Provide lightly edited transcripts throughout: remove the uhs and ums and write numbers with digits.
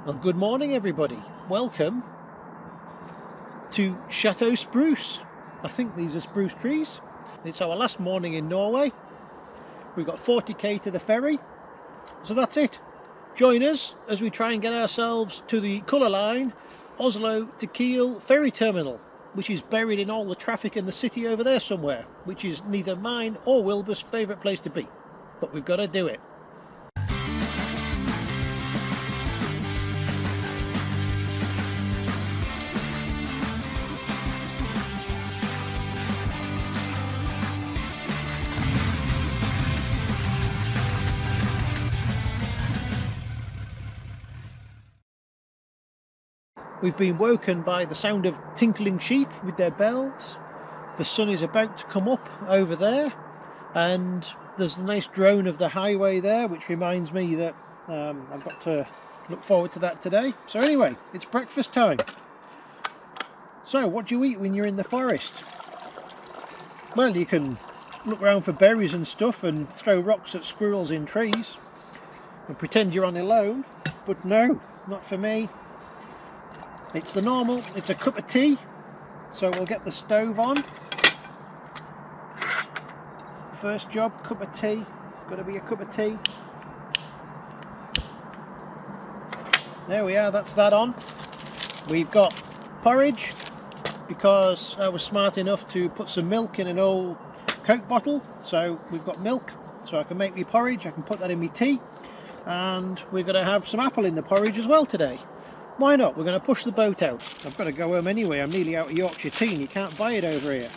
Well, good morning everybody. Welcome to Chateau Spruce. I think these are spruce trees. It's our last morning in Norway. We've got 40k to the ferry. So that's it. Join us as we try and get ourselves to the Colorline, Oslo to Kiel ferry terminal, which is buried in all the traffic in the city over there somewhere, which is neither mine or Wilbur's favourite place to be. But we've got to do it. We've been woken by the sound of tinkling sheep with their bells. The sun is about to come up over there, and there's the nice drone of the highway there, which reminds me that I've got to look forward to that today. So anyway, it's breakfast time. So what do you eat when you're in the forest? Well, you can look around for berries and stuff and throw rocks at squirrels in trees and pretend you're on alone, but no, not for me. It's the normal, it's a cup of tea, so we'll get the stove on. First job, cup of tea, got to be a cup of tea. There we are, that's that on. We've got porridge, because I was smart enough to put some milk in an old Coke bottle, so we've got milk, so I can make me porridge, I can put that in my tea, and we're going to have some apple in the porridge as well today. Why not? We're going to push the boat out. I've got to go home anyway. I'm nearly out of Yorkshire tea and you can't buy it over here.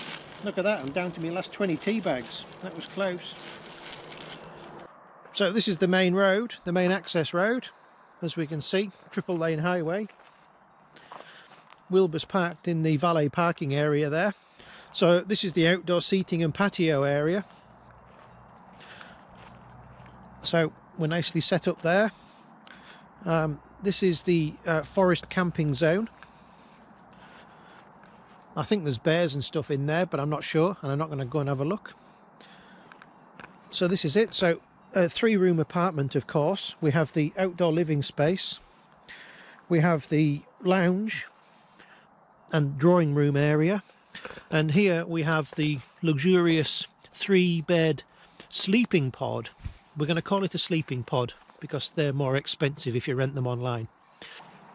Look at that, I'm down to my last 20 tea bags. That was close. So this is the main road, the main access road. As we can see, triple lane highway. Wilbur's parked in the valet parking area there. So this is the outdoor seating and patio area. So we're nicely set up there. This is the forest camping zone. I think there's bears and stuff in there, but I'm not sure, and I'm not going to go and have a look. So this is it. So a 3-room apartment, of course. We have the outdoor living space. We have the lounge and drawing room area. And here we have the luxurious 3-bed sleeping pod. We're going to call it a sleeping pod, because they're more expensive if you rent them online.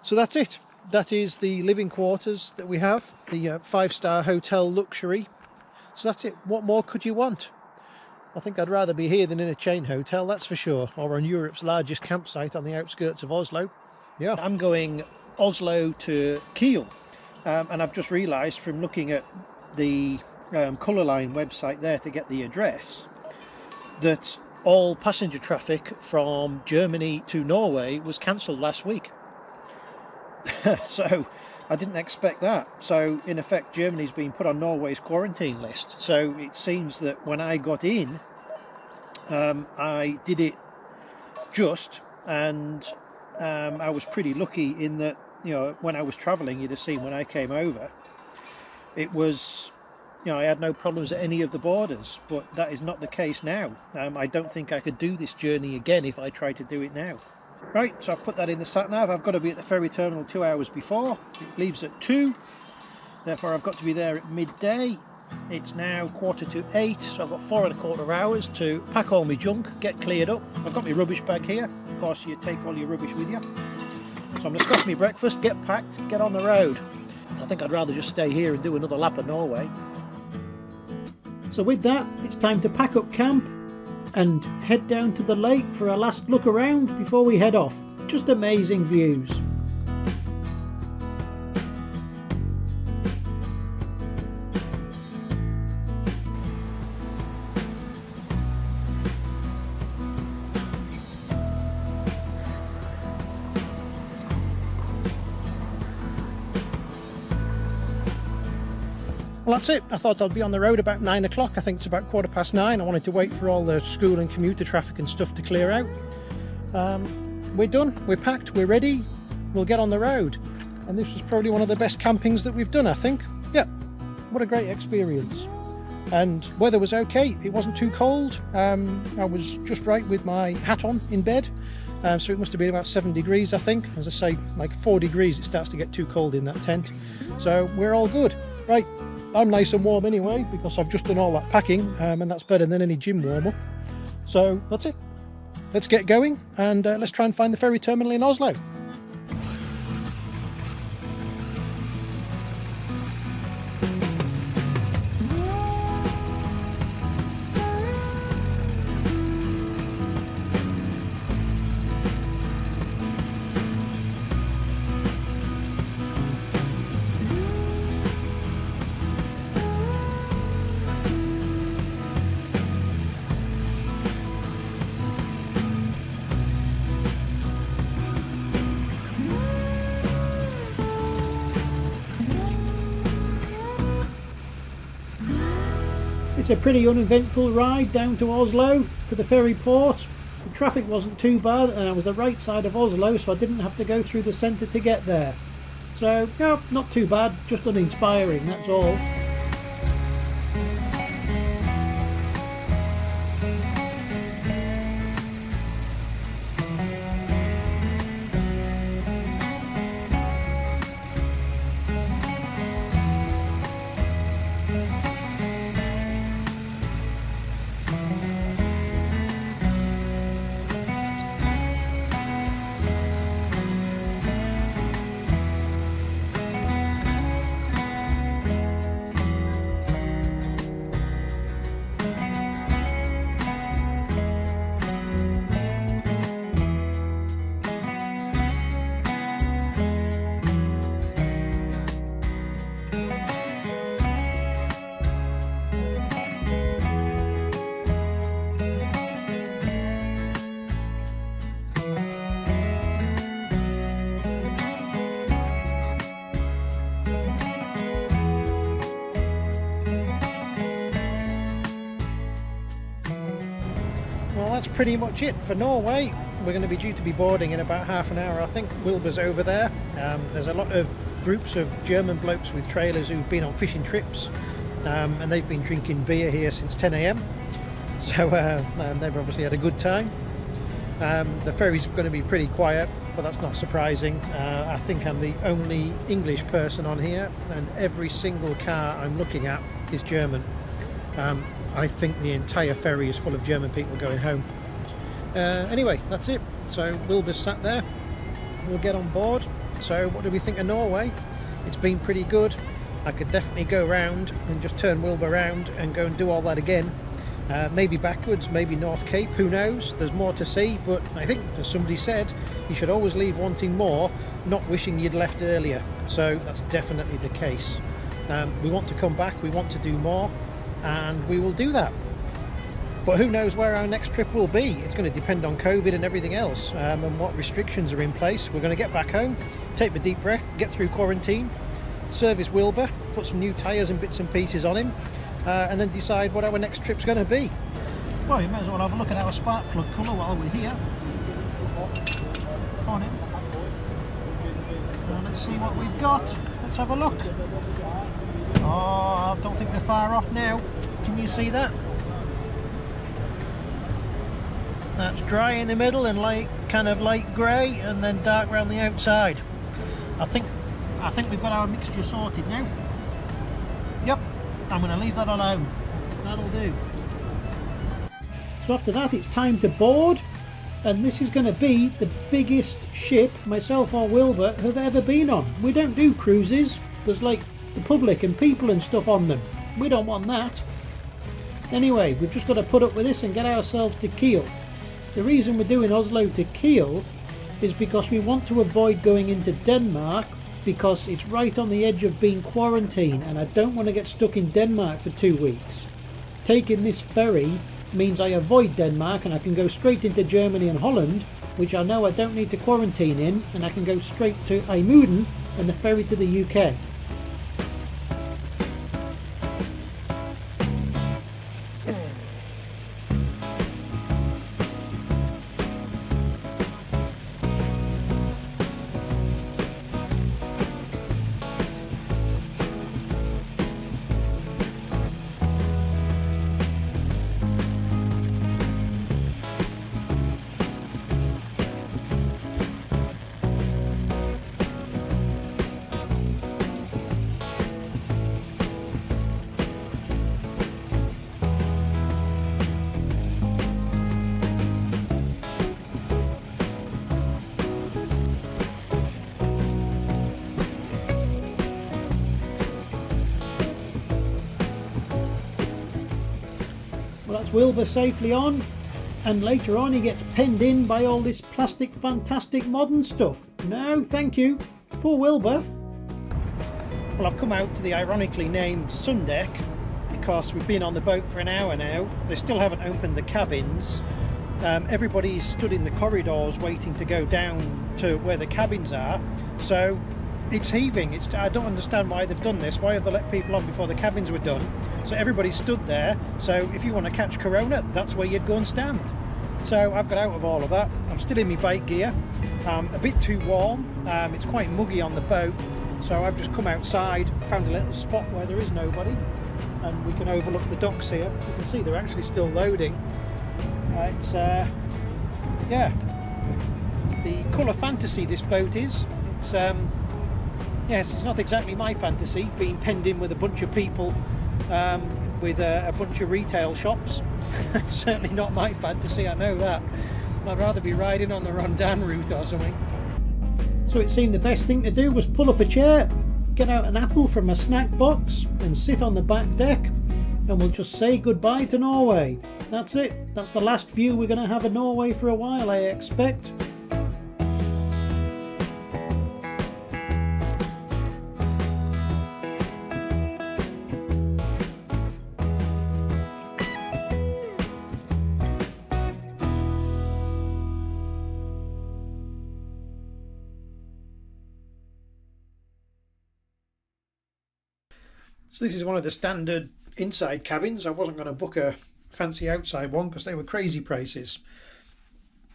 So that's it. That is the living quarters that we have, the 5-star hotel luxury. So that's it. What more could you want? I think I'd rather be here than in a chain hotel, that's for sure, or on Europe's largest campsite on the outskirts of Oslo. Yeah, I'm going Oslo to Kiel, and I've just realised from looking at the Colorline website there to get the address that all passenger traffic from Germany to Norway was cancelled last week. So I didn't expect that. So in effect, Germany's been put on Norway's quarantine list. So it seems that when I got in, I did it just, and I was pretty lucky in that, you know, when I was travelling, you'd have seen when I came over, it was, you know, I had no problems at any of the borders, but that is not the case now. I don't think I could do this journey again if I tried to do it now. Right, so I've put that in the sat-nav. I've got to be at the ferry terminal 2 hours before. It leaves at 2, therefore I've got to be there at midday. It's now 7:45, so I've got 4¼ hours to pack all my junk, get cleared up. I've got my rubbish bag here. Of course, you take all your rubbish with you. So I'm going to stop my breakfast, get packed, get on the road. I think I'd rather just stay here and do another lap of Norway. So with that, it's time to pack up camp and head down to the lake for a last look around before we head off. Just amazing views. Well, that's it. I thought I'd be on the road about 9 o'clock. I think it's about 9:15. I wanted to wait for all the school and commuter traffic and stuff to clear out. We're done, we're packed, we're ready, we'll get on the road. And this was probably one of the best campings that we've done, I think. Yeah, what a great experience. And weather was okay, it wasn't too cold. I was just right with my hat on in bed. so it must have been about 7 degrees, I think. As I say, like 4 degrees it starts to get too cold in that tent, so we're all good. Right, I'm nice and warm anyway because I've just done all that packing, and that's better than any gym warm-up. So that's it, let's get going, and let's try and find the ferry terminal in Oslo. It's a pretty uneventful ride down to Oslo, to the ferry port. The traffic wasn't too bad, and I was the right side of Oslo, so I didn't have to go through the centre to get there. So, no, not too bad, just uninspiring, that's all. That's pretty much it for Norway. We're going to be due to be boarding in about half an hour, I think. Wilbur's over there. There's a lot of groups of German blokes with trailers who've been on fishing trips, and they've been drinking beer here since 10 AM, so they've obviously had a good time. The ferry's going to be pretty quiet, but that's not surprising. I think I'm the only English person on here, and every single car I'm looking at is German. I think the entire ferry is full of German people going home. Anyway, that's it. So Wilbur's sat there. We'll get on board. So what do we think of Norway? It's been pretty good. I could definitely go round and just turn Wilbur around and go and do all that again. Maybe backwards, maybe North Cape, who knows? There's more to see, but I think, as somebody said, you should always leave wanting more, not wishing you'd left earlier. So that's definitely the case. We want to come back, we want to do more, and we will do that. But who knows where our next trip will be? It's going to depend on COVID and everything else, and what restrictions are in place. We're going to get back home, take a deep breath, get through quarantine, service Wilbur, put some new tyres and bits and pieces on him, and then decide what our next trip's going to be. Well, you may as well have a look at our spark plug colour while we're here. On it. Let's see what we've got. Let's have a look. Oh, I don't think we're far off now. Can you see that? That's dry in the middle and kind of light grey, and then dark around the outside. I think we've got our mixture sorted now. Yep, I'm going to leave that alone. That'll do. So after that, it's time to board, and this is going to be the biggest ship myself or Wilbur have ever been on. We don't do cruises. There's like the public and people and stuff on them. We don't want that. Anyway, we've just got to put up with this and get ourselves to Kiel. The reason we're doing Oslo to Kiel is because we want to avoid going into Denmark, because it's right on the edge of being quarantined, and I don't want to get stuck in Denmark for 2 weeks. Taking this ferry means I avoid Denmark and I can go straight into Germany and Holland, which I know I don't need to quarantine in, and I can go straight to IJmuiden and the ferry to the UK. Wilbur safely on, and later on he gets penned in by all this plastic fantastic modern stuff. No, thank you. Poor Wilbur. Well, I've come out to the ironically named sun deck because we've been on the boat for an hour now. They still haven't opened the cabins. Everybody's stood in the corridors waiting to go down to where the cabins are, so it's heaving. I don't understand why they've done this. Why have they let people on before the cabins were done? So everybody stood there, so if you want to catch corona, that's where you'd go and stand. So I've got out of all of that. I'm still in my bike gear. A bit too warm. It's quite muggy on the boat, so I've just come outside, found a little spot where there is nobody, and we can overlook the docks here. You can see they're actually still loading. Yeah, the colour fantasy this boat is. It's yes, it's not exactly my fantasy, being penned in with a bunch of people with a bunch of retail shops. It's certainly not my fantasy, I know that. I'd rather be riding on the Rondan route or something. So it seemed the best thing to do was pull up a chair, get out an apple from a snack box and sit on the back deck, and we'll just say goodbye to Norway. That's it. That's the last view we're going to have of Norway for a while, I expect. So this is one of the standard inside cabins. I wasn't going to book a fancy outside one because they were crazy prices.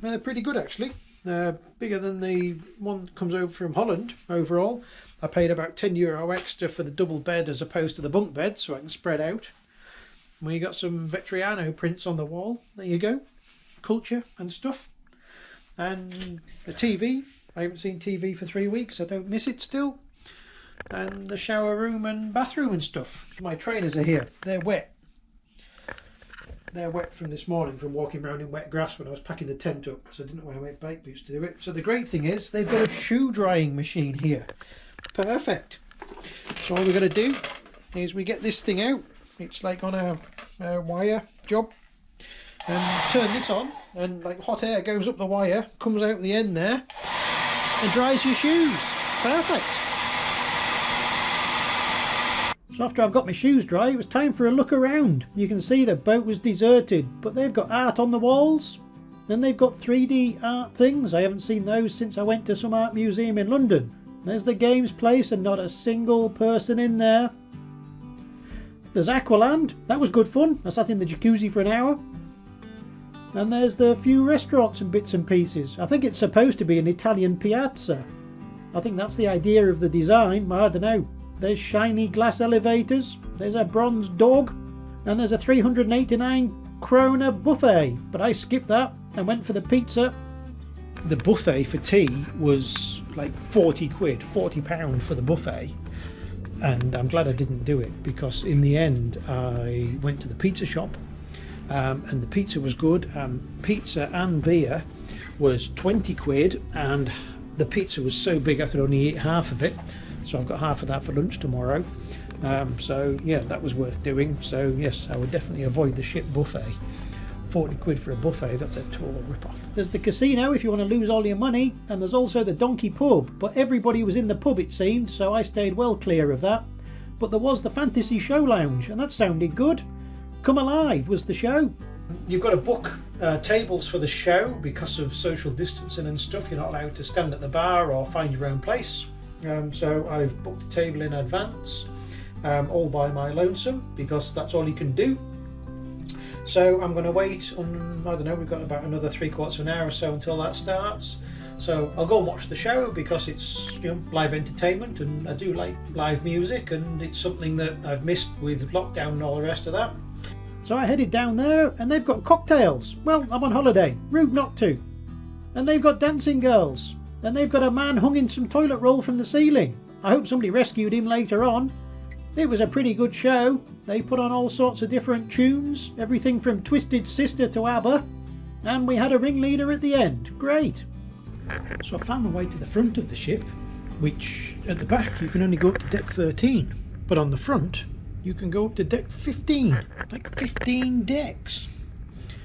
Well, they're pretty good actually. Bigger than the one that comes over from Holland overall. I paid about €10 extra for the double bed as opposed to the bunk bed, so I can spread out. We got some Vetriano prints on the wall. There you go. Culture and stuff. And the TV. I haven't seen TV for 3 weeks. I don't miss it still. And the shower room and bathroom and stuff. My trainers are here. They're wet. They're wet from this morning from walking around in wet grass when I was packing the tent up because I didn't want to wear bike boots to do it. So the great thing is they've got a shoe drying machine here. Perfect. So all we're going to do is we get this thing out. It's like on a wire job. And turn this on and like hot air goes up the wire, comes out the end there and dries your shoes. Perfect. So after I've got my shoes dry, it was time for a look around. You can see the boat was deserted, but they've got art on the walls. Then they've got 3D art things. I haven't seen those since I went to some art museum in London. There's the games place and not a single person in there. There's Aqualand. That was good fun. I sat in the jacuzzi for an hour. And there's the few restaurants and bits and pieces. I think it's supposed to be an Italian piazza. I think that's the idea of the design. I don't know. There's shiny glass elevators, there's a bronze dog, and there's a 389 krona buffet. But I skipped that and went for the pizza. The buffet for tea was like 40 quid, £40 for the buffet. And I'm glad I didn't do it because in the end I went to the pizza shop and the pizza was good. Pizza and beer was 20 quid and the pizza was so big I could only eat half of it. So I've got half of that for lunch tomorrow. So yeah, that was worth doing. So yes, I would definitely avoid the shit buffet. 40 quid for a buffet, that's a total rip-off. There's the casino if you want to lose all your money, and there's also the Donkey Pub, but everybody was in the pub it seemed, so I stayed well clear of that. But there was the Fantasy Show Lounge, and that sounded good. Come Alive was the show. You've got to book tables for the show because of social distancing and stuff. You're not allowed to stand at the bar or find your own place. So I've booked a table in advance, all by my lonesome, because that's all you can do. So I'm going to wait on, I don't know, we've got about another 3/4 of an hour or so until that starts. So I'll go and watch the show because it's, you know, live entertainment and I do like live music and it's something that I've missed with lockdown and all the rest of that. So I headed down there and they've got cocktails. Well, I'm on holiday, rude not to. And they've got dancing girls. And they've got a man hung in some toilet roll from the ceiling. I hope somebody rescued him later on. It was a pretty good show. They put on all sorts of different tunes, everything from Twisted Sister to ABBA, and we had a ringleader at the end. Great. So I found my way to the front of the ship, which at the back you can only go up to deck 13, but on the front you can go up to deck 15, like 15 decks.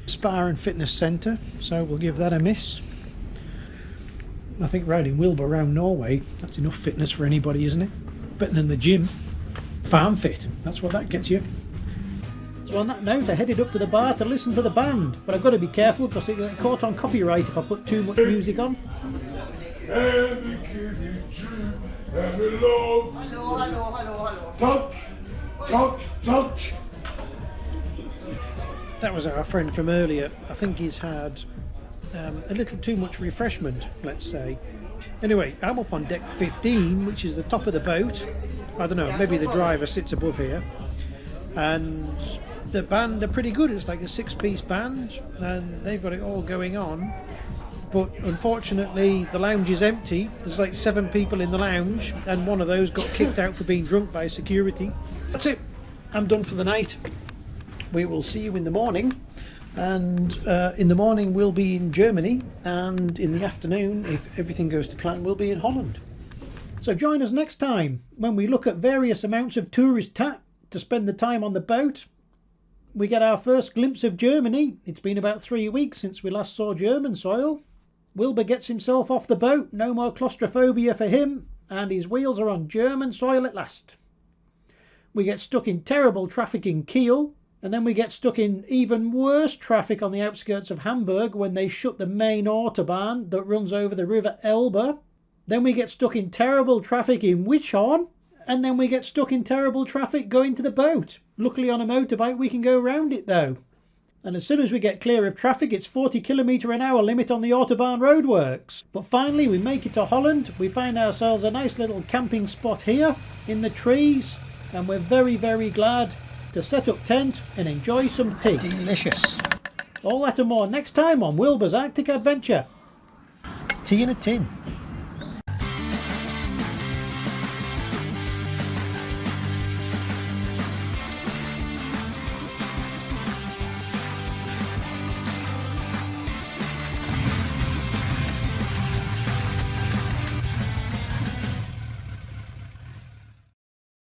Spa and fitness centre, so we'll give that a miss. I think riding Wilbur around Norway, that's enough fitness for anybody, isn't it? Better than the gym. Farm fit, that's what that gets you. So on that note, I headed up to the bar to listen to the band, but I've got to be careful because it gets caught on copyright if I put too much music on. Talk. That was our friend from earlier. I think he's had a little too much refreshment, let's say. Anyway, I'm up on deck 15, which is the top of the boat. I don't know, maybe the driver sits above here. And the band are pretty good. It's like a 6-piece band, and they've got it all going on. But unfortunately, the lounge is empty. There's like 7 people in the lounge, and one of those got kicked out for being drunk by security. That's it. I'm done for the night. We will see you in the morning, and in the morning we'll be in Germany, and in the afternoon, if everything goes to plan, we'll be in Holland. So join us next time when we look at various amounts of tourist tap to spend the time on the boat. We get our first glimpse of Germany. It's been about 3 weeks since we last saw German soil. Wilbur gets himself off the boat, no more claustrophobia for him, and his wheels are on German soil at last. We get stuck in terrible traffic in Kiel, and then we get stuck in even worse traffic on the outskirts of Hamburg when they shut the main autobahn that runs over the river Elbe. Then we get stuck in terrible traffic in Wichhorn, and then we get stuck in terrible traffic going to the boat. Luckily on a motorbike we can go around it though. And as soon as we get clear of traffic, it's 40 km/h limit on the autobahn roadworks. But finally we make it to Holland. We find ourselves a nice little camping spot here in the trees, and we're very, very glad to set up tent and enjoy some tea. Delicious. All that and more next time on Wilbur's Arctic Adventure. Tea in a tin.